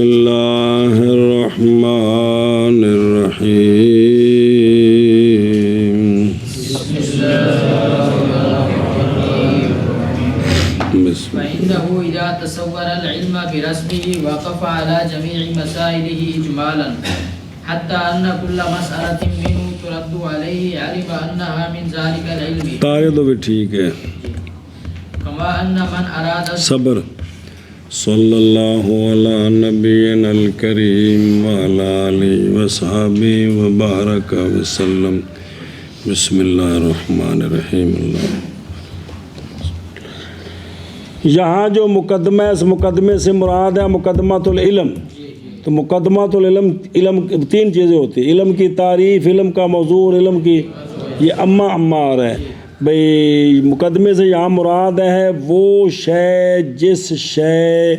اللہ الرحمن الرحیم فإنه إذا تصور العلم برسمه وقف على جميع مسائله إجمالا حتى أن كل مسألة منه ترد عليه علم أنها من ذلك العلم تارے تو بھی ٹھیک ہے كما أن من أراد صبر صلی اللہ علی نبینا الکریم وعلی آلہ وصحبہ وبارک وسلم بسم اللہ الرحمن الرحیم اللہ یہاں جو مقدمہ ہے اس مقدمے سے مراد ہے مقدمۃ العلم تو مقدمۃ العلم تین چیزیں ہوتی ہیں علم کی تعریف علم کا موضوع علم کی یہ اما آ رہا ہے بھئی مقدمے سے یہاں مراد ہے وہ شے جس شے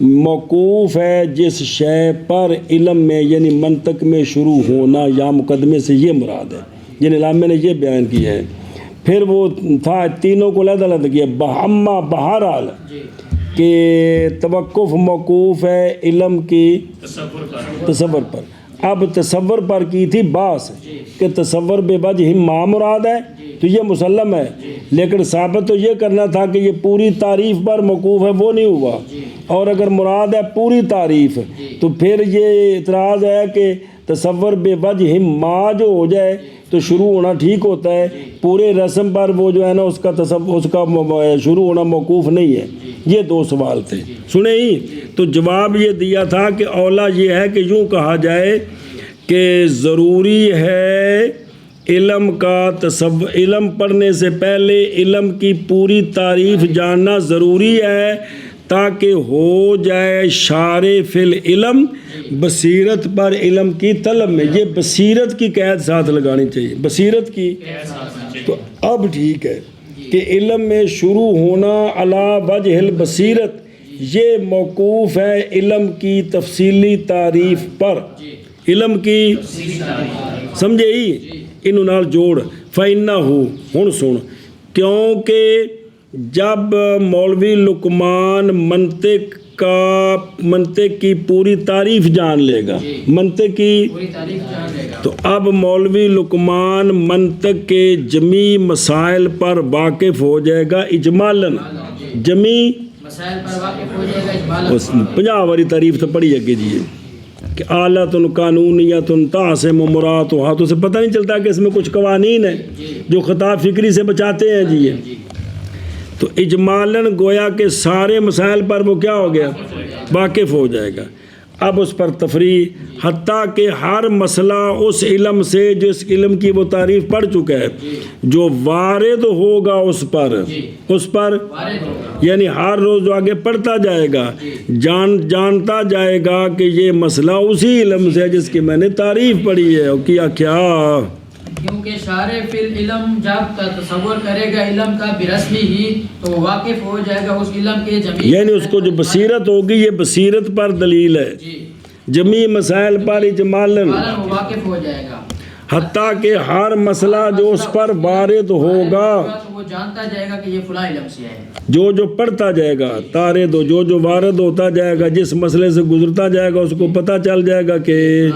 موقوف ہے جس شے پر علم میں یعنی منطق میں شروع ہونا یا مقدمے سے یہ مراد ہے یعنی علامہ نے یہ بیان کیا ہے پھر وہ تھا تینوں کو علیحدہ کیا اما بہرحال کہ توقف موقوف ہے علم کی تصور پر اب تصور پر کی تھی باس کہ تصور بے وجہ ما مراد ہے تو یہ مسلم ہے لیکن ثابت تو یہ کرنا تھا کہ یہ پوری تعریف پر موقوف ہے وہ نہیں ہوا اور اگر مراد ہے پوری تعریف تو پھر یہ اعتراض ہے کہ تصور بے وجہ ما جو ہو جائے تو شروع ہونا ٹھیک ہوتا ہے پورے رسم پر وہ جو ہے نا اس کا شروع ہونا موقوف نہیں ہے یہ دو سوال تھے سنیں ہی تو جواب یہ دیا تھا کہ اولا یہ ہے کہ یوں کہا جائے کہ ضروری ہے علم کا تصور علم پڑھنے سے پہلے علم کی پوری تعریف جاننا ضروری ہے تاکہ ہو جائے شارع فی العلم بصیرت پر علم کی طلب میں یہ بصیرت کی قید ساتھ لگانی چاہیے بصیرت کی تو اب ٹھیک ہے کہ علم میں شروع ہونا علی وجہ البصیرت یہ موقوف ہے علم کی تفصیلی تعریف پر علم کی سمجھے ہی انہوں نال جوڑ فَإِنَّهُ ہن سن کیونکہ جب مولوی لقمان منطق کی پوری تعریف جان لے گا منطق کی تو اب مولوی لقمان منطق کے جمی مسائل پر واقف ہو جائے گا اجمالاً جمی مسائل پر واقف ہو جائے گا اجمالاً 50 والی تعریف تو پڑھی اگے جی کہ آلتن قانونیتن تعصم مراتها تو سے پتہ نہیں چلتا کہ اس میں کچھ قوانین ہیں جو خطاب فکری سے بچاتے ہیں جی تو اجمالاً گویا کہ سارے مسائل پر وہ کیا ہو گیا واقف ہو جائے گا اب اس پر تفریح حتیٰ کہ ہر مسئلہ اس علم سے جو اس علم کی وہ تعریف پڑھ چکا ہے جو وارد ہوگا اس پر یعنی ہر روز جو آگے پڑھتا جائے گا جانتا جائے گا کہ یہ مسئلہ اسی علم سے ہے جس کی میں نے تعریف پڑھی ہے اور کیا کیونکہ شارع فی العلم جب تصور کرے گا علم کا برسمی ہی تو واقف ہو جائے گا اس علم کے جمیع یعنی اس کو جو بصیرت ہوگی یہ بصیرت پر دلیل ہے جمیع مسائل پر اجمالاً واقف ہو جائے گا حتیٰ کہ ہر مسئلہ جو اس پر وارد ہوگا وہ جانتا جائے گا کہ یہ فلاں علم سے ہے جو پڑھتا جائے گا تارد جو وارد ہوتا جائے گا جس مسئلے سے گزرتا جائے گا اس کو پتہ چل جائے گا کہ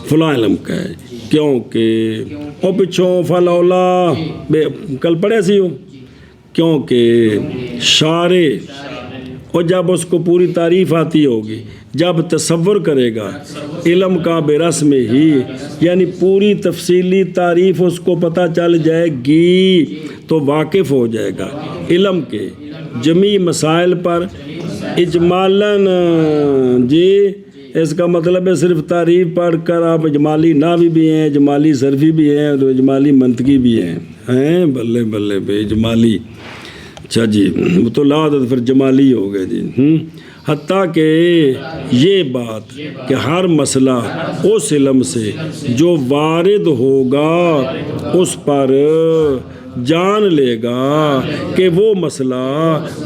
فلاں علم کا ہے کیونکہ او پچھوں فلولا کل پڑھے سی ہو کیونکہ شارع اور جب اس کو پوری تعریف آتی ہوگی جب تصور کرے گا علم کا برسم ہی یعنی پوری تفصیلی تعریف اس کو پتہ چل جائے گی تو واقف ہو جائے گا علم کے جمیع مسائل پر اجمالاً جی اس کا مطلب ہے صرف تعریف پڑھ کر آپ اجمالی نحوی بھی ہیں اجمالی صرفی بھی ہیں اور اجمالی منطقی بھی ہیں بلے بلے بے اجمالی اچھا جی وہ تو لا تو پھر جمالی ہو گئے جی حتیٰ کہ یہ بات کہ ہر مسئلہ اس علم سے جو وارد ہوگا اس پر جان لے گا کہ وہ مسئلہ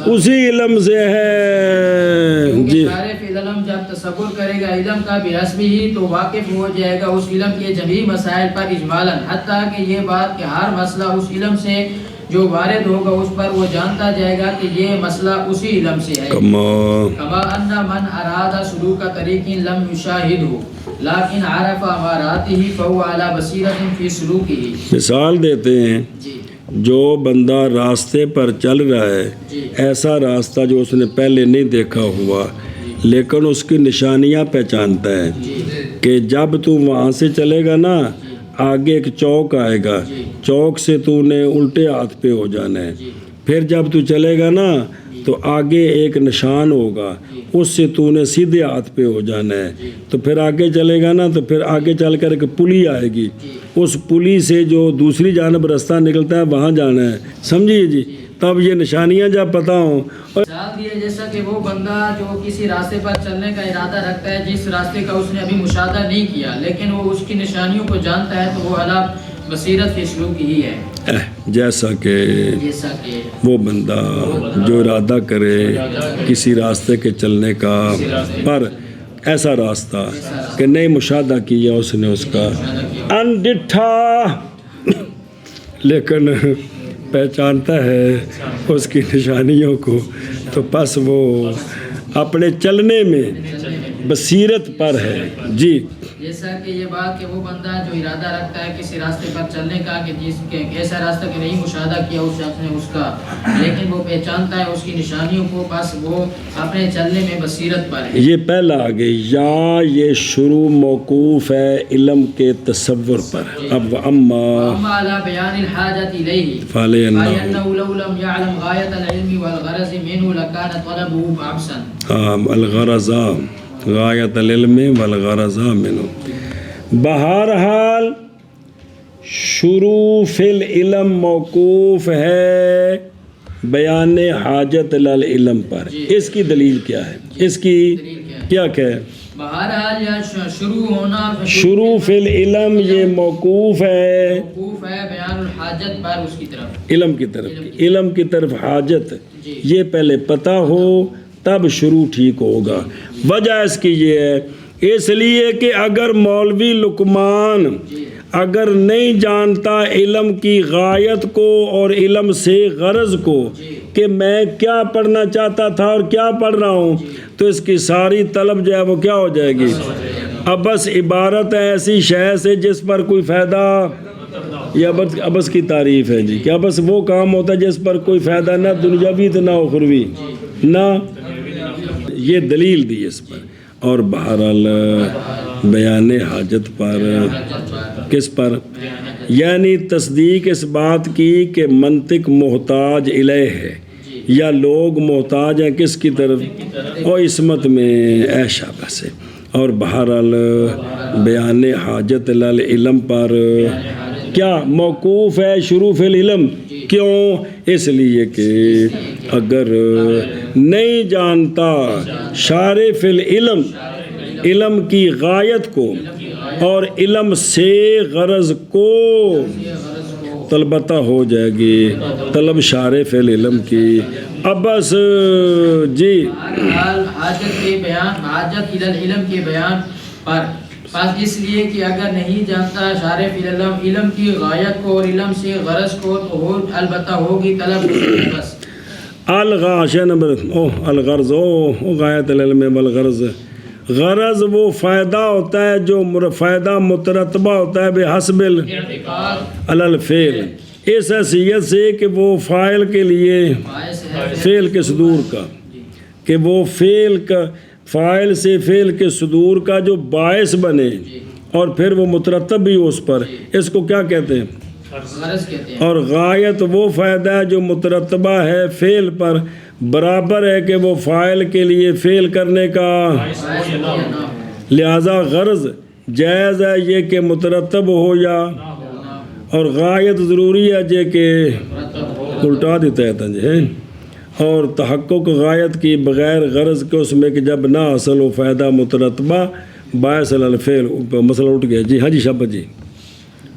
اسی علم سے ہے جی علم جب تصور کرے گا علم کا برسمی ہی تو واقف ہو جائے گا اس علم کے جمیع مسائل پر اجمالاً حتیٰ کہ یہ بات کہ ہر مسئلہ اس علم سے جو وارد ہوگا اس پر وہ جانتا جائے گا کہ یہ مسئلہ اسی علم سے ہے کما کما ان من اراد سلوک طریق لم یشاہدہ لیکن عرف اماراتہ فهو علی بصیرۃ فی سلوکہ. مثال دیتے ہیں جی جو بندہ راستے پر چل رہا ہے جی ایسا راستہ جو اس نے پہلے نہیں دیکھا ہوا لیکن اس کی نشانیاں پہچانتا ہے کہ جب تو وہاں سے چلے گا نا آگے ایک چوک آئے گا چوک سے تو نے الٹے ہاتھ پہ ہو جانا ہے پھر جب تو چلے گا نا تو آگے ایک نشان ہوگا اس سے تو نے سیدھے ہاتھ پہ ہو جانا ہے تو پھر آگے چلے گا نا تو پھر آگے چل کر ایک پلی آئے گی اس پلی سے جو دوسری جانب راستہ نکلتا ہے وہاں جانا ہے سمجھیے جی تب یہ نشانیاں جب پتہ ہوں اور مثال دی ہے جیسا کہ وہ بندہ جو کسی راستے پر چلنے کا ارادہ رکھتا ہے جس راستے کا اس نے ابھی مشاہدہ نہیں کیا لیکن وہ اس کی نشانیوں کو جانتا ہے تو وہ علی بصیرت فی سلوک ہی ہے جیسا کہ وہ بندہ جو ارادہ کرے کسی راستے کے چلنے کا پر ایسا راستہ کہ نہیں مشاہدہ کیا اس نے اس کا انڈٹھا لیکن پہچانتا ہے اس کی نشانیوں کو تو پس وہ اپنے چلنے میں بصیرت پر ہے. جی جیسا کہ یہ بات کہ وہ بندہ جو ارادہ رکھتا ہے کسی راستے پر چلنے کا کہ جس کے ایسا راستہ کہ نہیں مشاہدہ کیا اس شخص نے اس کا لیکن وہ پہچانتا ہے اس کی نشانیوں کو بس وہ اپنے چلنے میں بصیرت پر ہے. یہ پہلا آگے یا یہ شروع موقوف ہے علم کے تصور پر. اب اما علی بیان الحاجت الیہ فَلِأَنَّهُ لو لم يعلم غایت العلم والغرض منه لکان طلبه بعبثا. الغرض غایت العلم والغرض منه. بہرحال شروع فی العلم موقوف ہے بیان حاجت العلم پر. اس کی دلیل کیا ہے؟ اس کی کیا ہے؟ بہرحال یا شروع ہونا شروع فی العلم یہ موقوف ہے بیان الحاجت پر اس کی طرف علم کی طرف علم کی طرف حاجت یہ پہلے پتہ ہو تب شروع ٹھیک ہوگا. وجہ اس کی یہ ہے اس لیے کہ اگر مولوی لقمان اگر نہیں جانتا علم کی غایت کو اور علم سے غرض کو کہ میں کیا پڑھنا چاہتا تھا اور کیا پڑھ رہا ہوں تو اس کی ساری طلب جو ہے وہ کیا ہو جائے گی. اب بس عبارت ہے ایسی شے سے جس پر کوئی فائدہ یا ابس کی تعریف ہے جی کہ بس وہ کام ہوتا ہے جس پر کوئی فائدہ نہ دنیاوی تو نہ اخروی نہ. یہ دلیل دی اس پر. اور بہرحال بیان حاجت پر کس پر یعنی تصدیق اس بات کی کہ منطق محتاج الیہ ہے یا لوگ محتاج ہیں کس کی طرف اور عصمت میں ایشا بس ہے. اور بہرحال بیان حاجت العلم پر کیا موقوف ہے شروع فی العلم. کیوں؟ اس لیے کہ اگر نہیں جانتا شارع فی العلم علم کی غایت کو اور علم سے غرض کو طلبتہ ہو جائے گی طلب شارع فی العلم کی. اب بس جی حاجت کے بیان حاجت العلم کے بیان پر بس اس لیے کہ اگر نہیں جانتا شارع فی العلم علم کی غایت کو اور علم سے غرض کو تو البتہ ہوگی طلب بس. الغرض غایت العلم والغرض. غرض وہ فائدہ ہوتا ہے جو فائدہ مترتبہ ہوتا ہے بحسب الفعل اس حیثیت سے کہ وہ فاعل کے لیے فعل کے صدور کا کہ وہ فعل کا فاعل سے فعل کے صدور کا جو باعث بنے اور پھر وہ مترتب بھی اس پر اس کو کیا کہتے ہیں؟ اور غایت وہ فائدہ ہے جو مترتبہ ہے فعل پر برابر ہے کہ وہ فاعل کے لیے فعل کرنے کا. لہذا غرض جائز ہے یہ کہ مترتب ہو یا اور غایت ضروری ہے یہ کہ الٹا دیتا ہے تنجھے. اور تحقق غایت کی بغیر غرض کے اس میں کہ جب نہ حاصل ہو فائدہ مترتبہ باعث الفعل مسئلہ اٹھ گیا. جی ہاں جی شابت جی.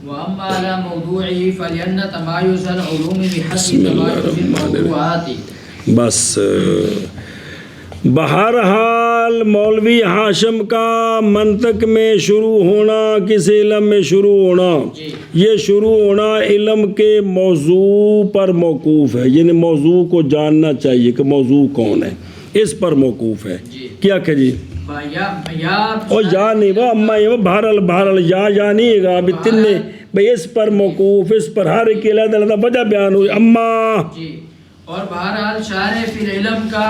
وَأَمَّا عَلَى مَوْضُوعِهِ فَلْيَنَّ تَمَايُزَ الْعُلُومِ بِحَسِّ تَمَايُزِ الْمَوْضُوعَاتِ. بس بہرحال مولوی ہاشم کا منطق میں شروع ہونا، کسی علم میں شروع ہونا، یہ شروع ہونا علم کے موضوع پر موقوف ہے، یعنی موضوع کو جاننا چاہیے کہ موضوع کون ہے، اس پر موقوف ہے۔ کیا کہ جی اور یا نہیں وہ اما یہ بہرحال یا نہیں ہے گا ابھی تین نے بھئی اس پر موقوف، اس پر ہر ایک علیحدہ علیحدہ وجہ بیان ہوئی اما، اور بہرحال شارع فی العلم کا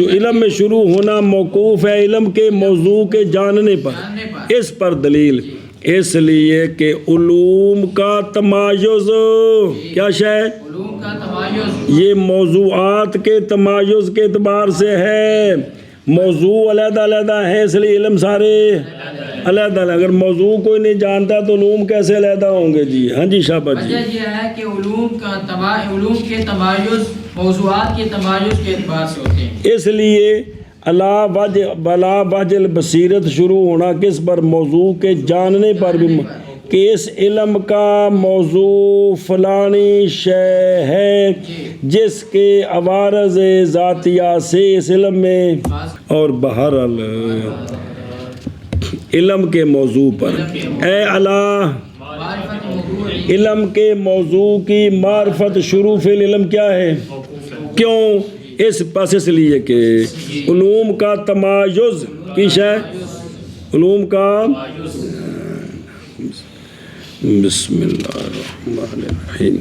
علم میں شروع ہونا موقوف ہے علم کے موضوع کے جاننے پر، اس پر دلیل اس لیے کہ علوم کا تمایز، کیا شے؟ علوم کا تمایز، یہ موضوعات کے تمایز کے اعتبار سے ہے، موضوع علیحدہ علیحدہ ہے اس لیے علم سارے علیحدہ علیحدہ، اگر موضوع کوئی نہیں جانتا تو علوم کیسے علیحدہ ہوں گے جی؟ ہاں جی شاباش جی۔ وجہ یہ ہے کہ علوم کے تمایز موضوعات کے تمایز کے اعتبار سے ہوتے ہیں، اس لیے بلا وجہ البصیرت شروع ہونا کس پر؟ موضوع کے جاننے پر بھی، کہ اس علم کا موضوع فلانی شے ہے جس کے عوارض ذاتیہ سے اس علم میں، اور بہرحال علم کے موضوع پر اے اللہ معرفت موضوعی، علم کے موضوع کی معرفت شروع فی العلم کیا ہے؟ کیوں؟ اس لیے کہ علوم کا تمایز کی شے، علوم کا بسم اللہ الرحمن الرحیم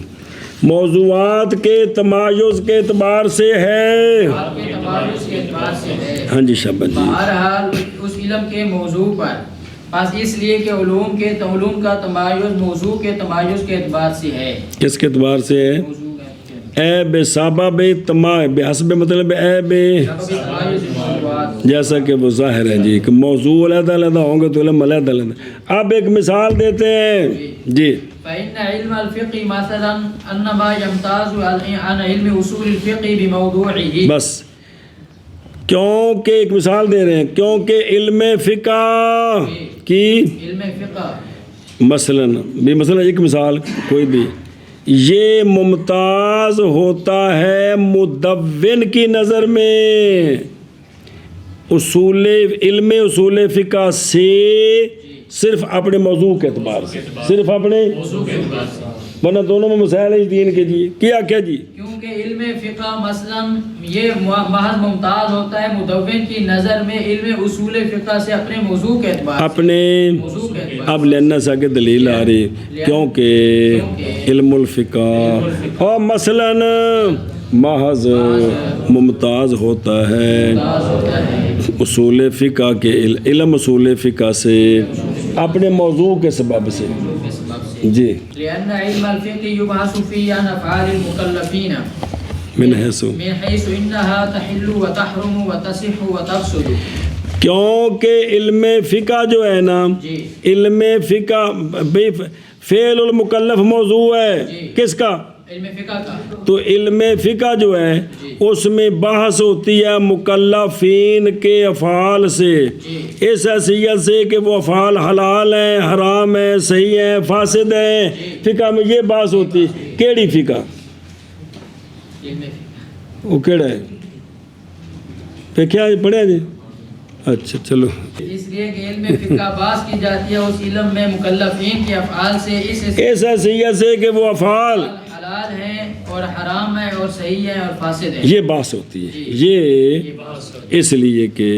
موضوعات کے تمایز کے اعتبار سے ہے، کے تمایز کے اعتبار سے ہے، ہاں جی شاباش جی۔ بہرحال اس علم کے موضوع پر، بس اس لیے کہ علوم کا تمایز موضوع کے تمایز کے اعتبار سے ہے، کس کے اعتبار سے ہے؟ موضوع اے بے سبب بے حسب مطلب اے بے، تمایز موضوعات، جیسا کہ وہ ظاہر ہے جی کہ موضوع علیحدہ علیحدہ ہوں گے تو علم علیحدہ علیحدہ۔ اب ایک مثال دیتے ہیں جی، فإن علم الفقه مثلا انما يمتاز عن علم اصول الفقه بموضوعه، بس کیونکہ ایک مثال دے رہے ہیں، کیونکہ علم فقہ کی علم فقہ مثلا ایک مثال کوئی بھی یہ ممتاز ہوتا ہے مدون کی نظر میں علم اصول فقہ سے، صرف اپنے موضوع کے اعتبار سے، صرف اپنے ورنہ دونوں میں مسائل ہیں دین کے جی۔ کیا جی؟ کیونکہ علم فقہ مثلا یہ محض ممتاز ہوتا ہے مدون کی نظر میں علم اصول فقہ سے اپنے موضوع کے اعتبار سے، اپنے اب لینا سا کے دلیل آ رہی، کیونکہ علم الفقہ اور مثلا محض ممتاز ہوتا ہے اصول فقہ کے علم اصول فقہ سے اپنے موضوع کے سبب سے جی۔ لأن علم الفقه يبحث فيه عن أفعال المكلفين من حيث إنها تحل وتحرم وتصح وتفسد، کیونکہ علم فقہ جو ہے نا، علم فقہ فعل المکلف موضوع ہے کس کا؟ علم فقہ کا، تو علم فقہ جو ہے اس میں بحث ہوتی ہے مکلفین کے افعال سے، اس حیثیت سے کہ وہ افعال حلال ہیں، حرام ہیں، صحیح ہیں، فاسد ہیں، فقہ میں یہ بحث ہوتی ہے۔ کیڑی فقہ؟ وہ کیڑا ہے پہ کیا پڑھے جی؟ اچھا چلو، اس لیے کہ علم فقہ بحث کی جاتی ہے اس علم میں مکلفین کے افعال سے، اس حیثیت سے کہ وہ افعال حلال ہیں اور حرام ہیں اور صحیح ہیں اور فاسد ہیں، یہ بحث ہوتی ہے۔ یہ اس لیے کہ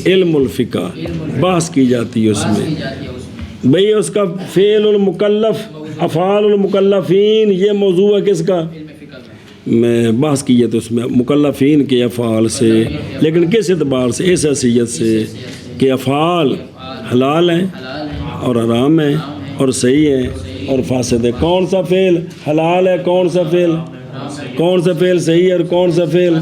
علم الفقہ بحث کی جاتی ہے اس میں، بھئی اس کا فعل المکلف افعال المکلفین یہ موضوع ہے کس کا؟ میں بحث کی ہے تو اس میں مکلفین کے افعال سے، لیکن کس اعتبار سے؟ اس حیثیت سے کہ افعال حلال ہیں اور حرام ہیں اور صحیح ہیں اور فاسد ہے۔ کون سا فعل حلال ہے، کون سا فعل صحیح ہے اور کون سا فعل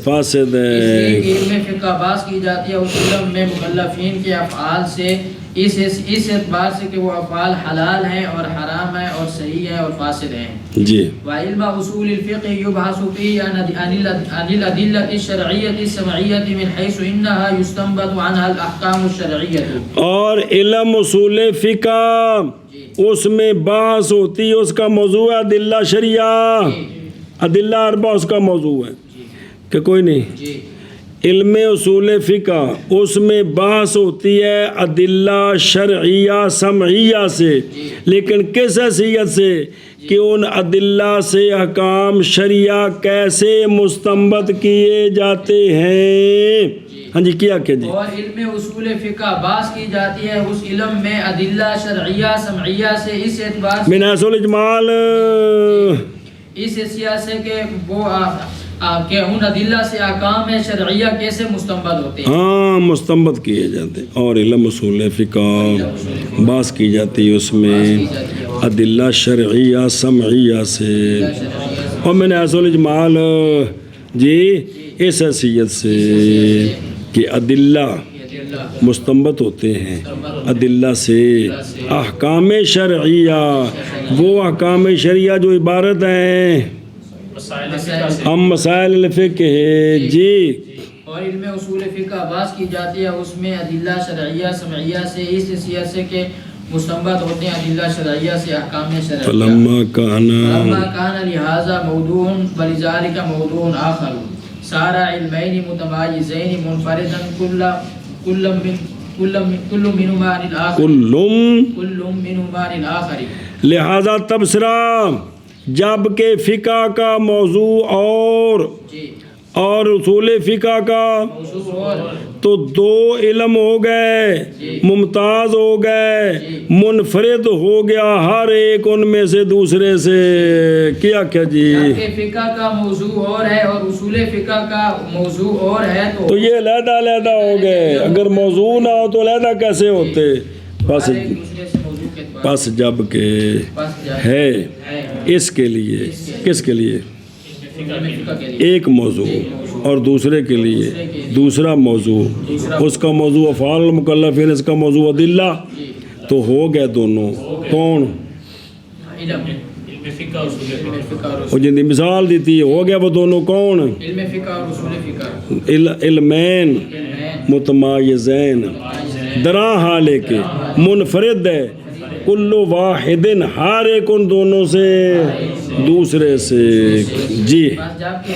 فاسد ہے؟ علم فقہ بحث کی جاتی ہے اس علم میں مکلفین کے افعال سے، اس اعتبار سے کہ وہ افعال حلال ہیں اور حرام ہیں اور صحیح ہیں اور فاسد ہیں جی۔ وعلم اصول الفقہ یبحث فیہ عن الادلۃ الشرعیۃ السمعیۃ من حیث انها یستنبط عنها الاحکام الشرعیۃ، اور علم اصول فقہ اس میں بحث ہوتی ہے، اس کا موضوع ہے ادلہ شرعیہ، ادلہ اربع اس کا موضوع ہے کہ کوئی نہیں، علم اصول فقہ اس میں بحث ہوتی ہے ادلہ شرعیہ سمعیہ سے، لیکن کس حیثیت سے کہ ان ادلہ سے احکام شرعیہ کیسے مستنبط کیے جاتے ہیں۔ ہاں جی کیا کیا جی؟ اور علم اصول فقہ بحث کی جاتی ہے اس علم میں ادلہ شرعیہ سمعیہ سے اس اعتبار سے من حیث الاجمال، اس حیثیت سے کہ وہ کہ ان ادلہ سے احکام شرعیہ کیسے مستنبط ہوتے ہیں، ہاں مستنبط کیے جاتے ہیں۔ اور علم اصول فقہ بحث کی جاتی ہے اس میں ادلہ شرعیہ سمعیہ سے، اور من حیث الاجمال جی اس حیثیت سے کہ ادلہ مستنبط ہوتے ہیں ادلہ سے احکام شرعیہ، وہ احکام شرعیہ جو عبارت ہیں ہم مسائل الفقہ ہے جی۔ اور علم اصول فقہ بحث کی جاتی ہے اس میں ادلہ شرعیہ سمعیہ سے اس حیثیت سے کہ مستنبط ہوتے ہیں ادلہ شرعیہ سے احکام شرعیہ۔ فلما کان لہذا موضوع ولذالک موضوع آخر صار علمین متمایزین منفردا کل منہما عن الآخر۔ لہذا تبصرہ جب کہ فقہ کا موضوع اور اصول فقہ کا تو دو علم ہو گئے، ممتاز ہو گئے، منفرد ہو گیا ہر ایک ان میں سے دوسرے سے۔ کیا کیا جی؟ فقہ کا موضوع اور ہے اور اصول فقہ کا موضوع اور ہے تو یہ علیحدہ علیحدہ ہو گئے، اگر موضوع نہ ہو تو علیحدہ کیسے ہوتے؟ پس جب کہ ہے اس کے لیے، کس کے لیے؟ ایک موضوع اور دوسرے کے لیے دوسرا موضوع، اس کا موضوع افعال المکلفین، اس کا موضوع ادلہ، تو ہو گئے دونوں کون؟ وہ جن دی مثال دیتی ہو گیا وہ دونوں کون؟ علمین متمایزین، درا حالے کے منفرد ہے کل واحد، ہر ایک ان دونوں سے دوسرے سے جی۔ جب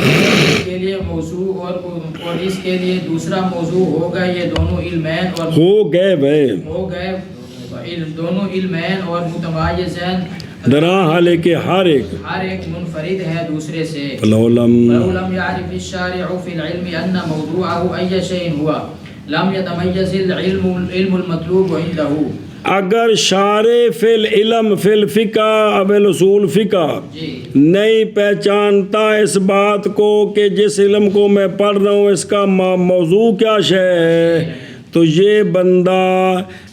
کے لیے موضوع اور اس کے لیے دوسرا موضوع ہوگا، یہ دونوں علمین اور ہو گئے دونوں علمین اور متمایزین، درا حالے کے ہر ایک منفرد ہے دوسرے سے۔ فلم يعرف الشارع في العلم ان موضوعه اي شيء هو لم يتميز العلم المطلوب عنده۔ اگر شارع فی العلم فی الفقہ اب الاصول فقہ نہیں پہچانتا اس بات کو کہ جس علم کو میں پڑھ رہا ہوں اس کا موضوع کیا شے ہے، تو یہ بندہ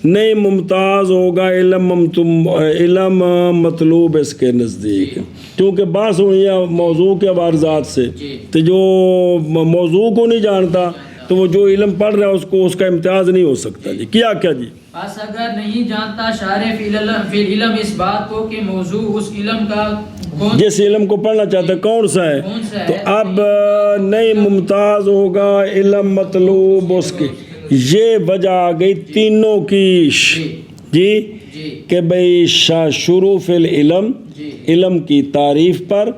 نہیں ممتاز ہوگا علم مطلوب اس کے نزدیک، کیونکہ بحث ہوئی ہے موضوع کے عوارضات سے، تو جو موضوع کو نہیں جانتا تو وہ جو علم پڑھ رہا ہے اس کا امتیاز نہیں ہو سکتا جی۔ کیا جی؟ بس اگر نہیں جانتا شارع فی العلم اس بات کو کہ موضوع اس علم کا جس علم کو پڑھنا چاہتا ہے کون سا ہے، تو اب نہیں ممتاز ہوگا علم مطلوب اس کی۔ یہ وجہ آ گئی تینوں کی جی کہ بھئی شروع فی العلم، علم کی تعریف پر،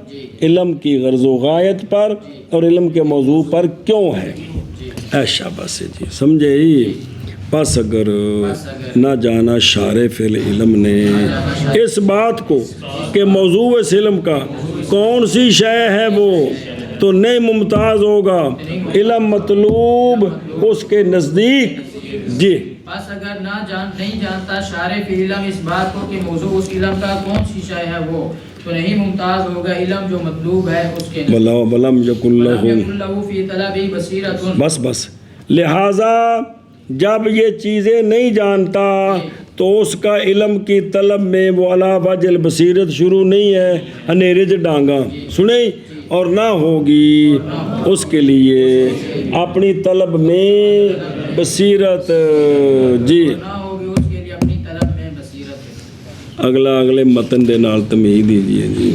علم کی غرض و غایت پر اور علم کے موضوع پر کیوں ہے۔ ایشا بس جی سمجھے ہی۔ پس اگر نہ جانا شارع فی العلم نے اس بات کو کہ موضوع اس علم کا کون سی شے ہے وہ، تو نہیں ممتاز ہوگا علم مطلوب اس کے نزدیک جی۔ بس اگر نہیں جانتا شارع فی العلم اس بات کو کہ موضوع اس علم کا کون سی شے ہے وہ، تو نہیں ممتاز ہوگا علم جو مطلوب ہے اس کے نزدیک۔ ولم یکن لہ فی طلبہ بصیرۃ، بس لہذا جب یہ چیزیں نہیں جانتا تو اس کا علم کی طلب میں وہ علی وجہ البصیرت شروع نہیں ہے انیرج ڈانگا سنیں، اور نہ ہوگی اس کے لیے اپنی طلب میں بصیرت جی۔ اگلے متن دے نال تمہید دیجیے جی۔